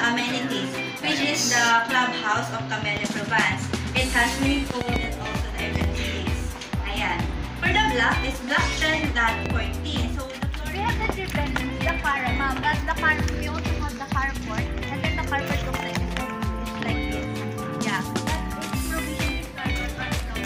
amenities, which is the clubhouse of Camellia Provence. It has swimming pool and also the amenities. Ayan. For the block, it's block 10.14. So the floor We have the three bedrooms, the car, ma'am. That's the car. We also have the carport, and then the carport looks like this. It's like this. Yeah. That's provision is carport right now.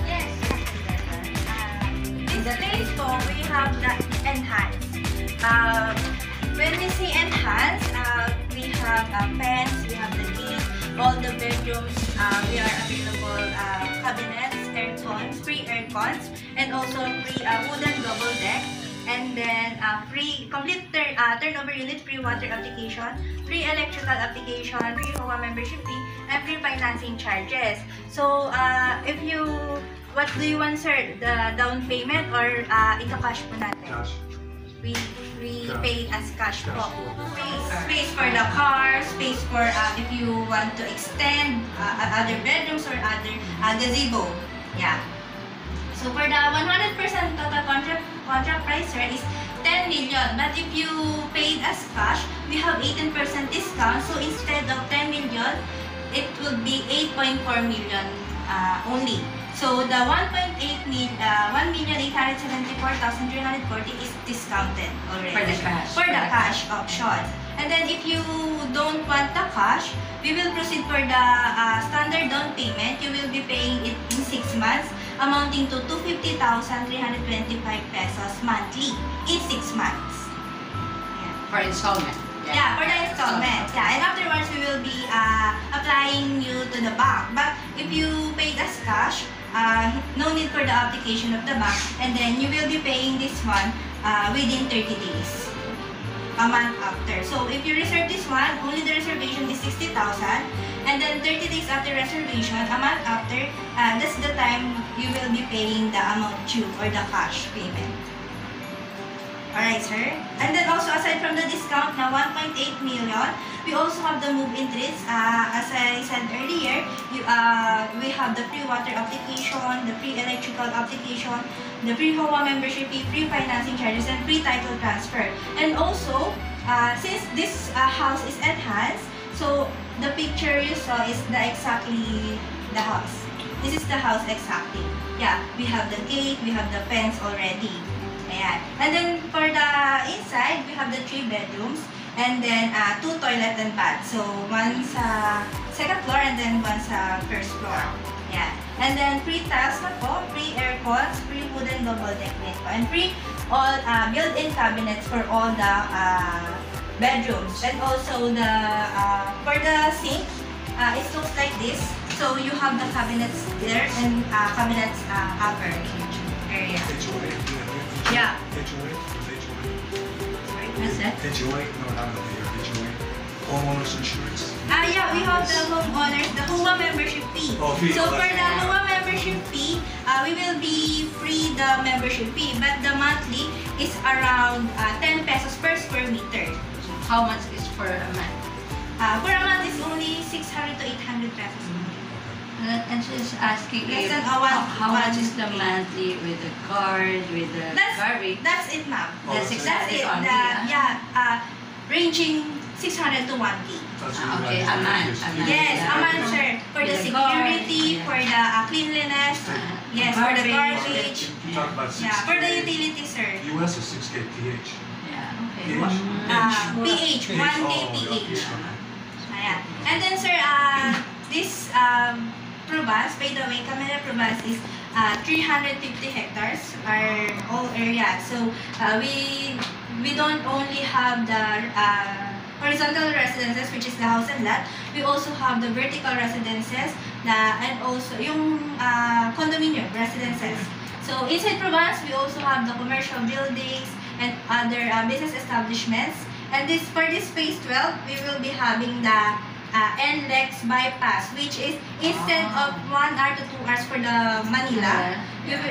Yes. In the place po, we have the enhance. When we say enhance, we have pens, we have the gate, all the bedrooms, we are available cabinets, aircons, free aircons, and also free wooden double deck, and then free complete turnover unit, free water application, free electrical application, free HOA membership fee, and free financing charges. So, what do you want, sir? The down payment or ito cash po natin? Cash. We pay as cash po. Cash. Space for the car, space for if you want to extend other bedrooms or other gazebo. Yeah. So for the 100% total contract price, sir, is 10 million. But if you paid as cash, we have 18% discount. So instead of 10 million, it will be 8.4 million only. So the 1,874,340 is discounted already. For the cash. For the cash option. And then if you don't want the cash, we will proceed for the standard down payment. You will be paying it in 6 months, amounting to 250,325 pesos monthly in 6 months. For installment. Yeah, for the installment. Yeah, and afterwards we will be applying you to the bank. But if you paid as cash, no need for the application of the bank, and then you will be paying this one within 30 days, a month after. So if you reserve this one, only the reservation is 60,000, and then 30 days after reservation, a month after, that's the time you will be paying the amount due or the cash payment. Alright, sir. And then also, aside from the discount na 1.8 million, we also have the move-in treats. As I said earlier, we have the free water application, the free electrical application, the free HOA membership fee, free financing charges, and free title transfer. And also, since this house is enhanced, so the picture you saw is exactly the house. This is the house exactly. Yeah, we have the gate, we have the fence already. Ayan. And then for the inside, we have the 3 bedrooms and then 2 toilet and bath. So one sa second floor and then one sa first floor. Yeah. And then free tiles na po, free aircons, free wooden double deck net po, and free all built-in cabinets for all the bedrooms. And also the for the sink, it looks like this. So you have the cabinets there and cabinets upper area. Yeah. What's that? HOA? No, not over here. HOA. Homeowners insurance. Yeah, we have the homeowners, the HOA membership fee. Oh, fee. So Oh, for that's the fine. HOA membership fee, we will be free the membership fee, but the monthly is around 10 pesos per square meter. How much is for a month? For a month is only 600 to 800 pesos. And she's asking Less if, than how much is the fee. monthly with the card, with the garbage? That's it, ma'am. Oh, That's That's exactly it. on Ranging 600 to 1K. That's Okay, a month. Yes, Yeah. a month, sir. For the With the security, guard, for the cleanliness, yes, for the garbage. You talk about 6K. Yeah, for the utilities, sir. US is 6K PH. Yeah, okay. PH. PH, 1K Oh, PH. okay. Ayan. And then, sir, this Provence, by the way, Camellia Provence is 350 hectares, our whole area. So, we don't only have the horizontal residences, which is the house and lot. We also have the vertical residences and also yung condominium residences. So, inside Provence, we also have the commercial buildings and other business establishments. And for this phase 12, we will be having the NLEX bypass, which is instead of 1 hour to 2 hours for the Manila, your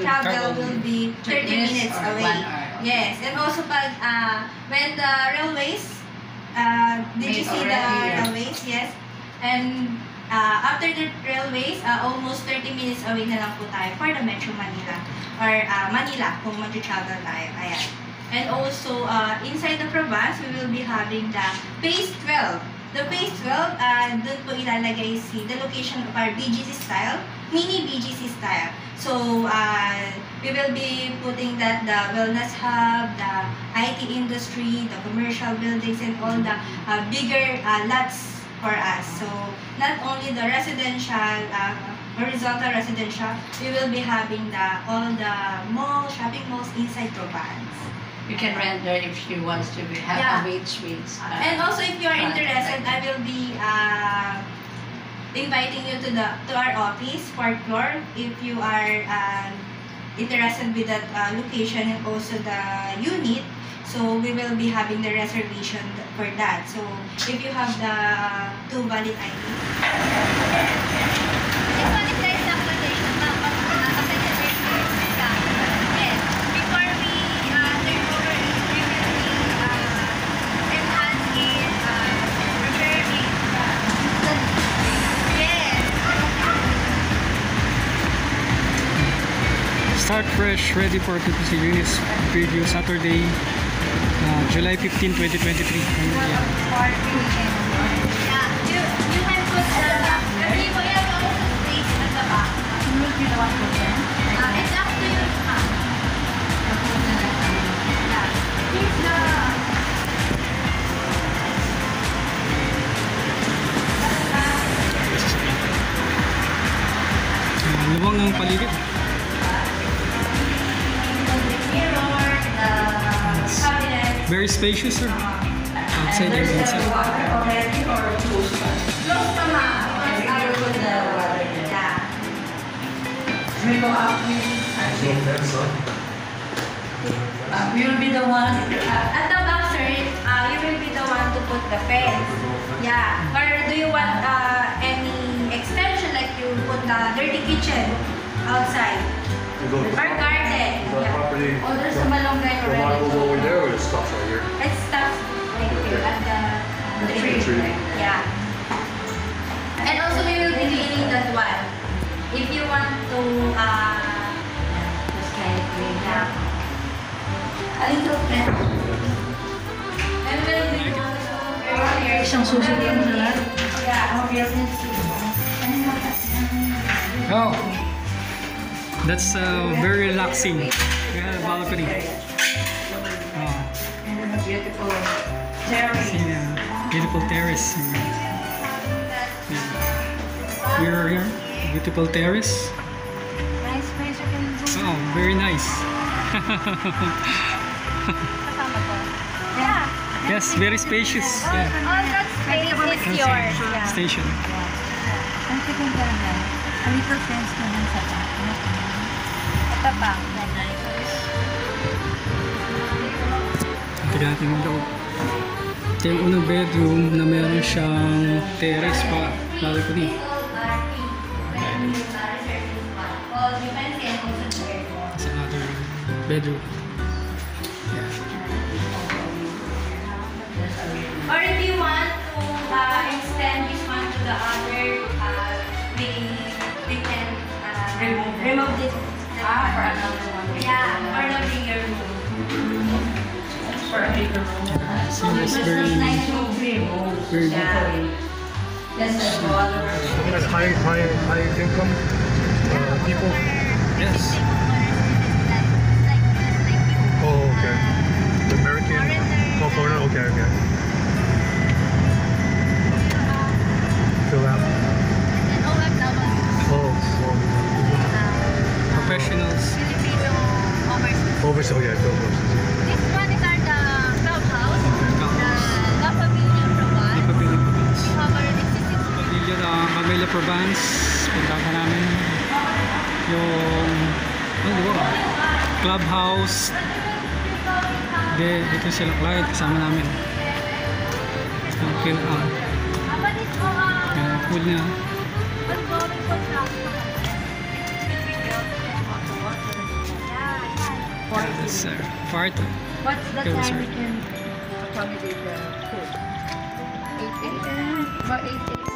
travel will be 30 minutes or away. 1 hour. Yes, and also when the railways, did you Made see the already, yeah. railways? Yes. And after the railways, almost 30 minutes away na lang po tayo for the Metro Manila. Or Manila, kung mag-travel tayo. Ayan. And also, inside the province, we will be having the Phase 12. The Phase 12, doon po ilalagay the location of our BGC style, mini BGC style. So, we will be putting that the wellness hub, the IT industry, the commercial buildings, and all the bigger lots for us. So, not only the residential, horizontal residential, we will be having all the shopping malls inside Provence. You can rent there if she wants to have Yeah. a wage. And also, if you are interested, I will be inviting you to our office, 4th floor, if you are interested with that location and also the unit. So we will be having the reservation for that. So if you have the 2 valid ID. This one is guys the quotation, ma'am. But after the first year, yes. Before we turn over, we will be enhancing, repairing. Yes. Start fresh, ready for occupancy units preview Saturday, July 15, 2023. Yeah, you can put the people have also space at the back. You will be the one who can. It's up to you, ma'am. Yeah. Here's the Luwang ang paligid. Mirror, the cabinet. Very spacious, sir. Outside and inside. water already or close pa? Close pa, ma'am. You will put the water there. Yeah. We go up with we will be the one. At the back, sir, you will be the one to put the fence. Yeah. Or do you want any extension, like you put the dirty kitchen outside? You go Or garden? the Yeah. property, Oh, there's a malunggay the one goes over already. there or it stops right here? It stops right here at the tree. Tree. Yeah. And also we will be cleaning that one. If you want to, This kind of green. yeah. A little bit. And we'll be also earlier. Isang susi din sa lahat. Yeah. Oh, that's very relaxing. We have a balcony. Oh, And then a beautiful terrace. see the beautiful terrace. We're here, beautiful terrace. nice place you can zoom. Oh, very nice. Kasama ko. Yeah. Yes, very spacious. All, Yeah. all that space is yours. Yeah. Station. Ang second ka lang. A little fence na lang sa back. At the back. Ito natin yung loob. Ito yung unang bedroom na meron siyang terrace pa, balcony. It's another bedroom. Or if you want to extend this one to the other, we can remove this. For another one. Yeah, for the bigger room. For a bigger room. So it's very, very Yeah. That's the water. That's high income people. yes. Oh, okay. The American. Oh, foreigner. Okay, okay. Fill out. Oh, Professionals. overseas. Yeah, fill overseas. This one is our the clubhouse. Clubhouse. The La Familia Provence. Pavilion Provence. We have our existing Pavilion Pamela Provence. Punta namin yung di ba? Clubhouse. Ito sila client kasama namin. Okay na. But it's all Pool niya. ongoing construction. Yeah, yeah. That's part of What's the Okay, time sir. we can accommodate the food? 8 a.m. About 8 a.m.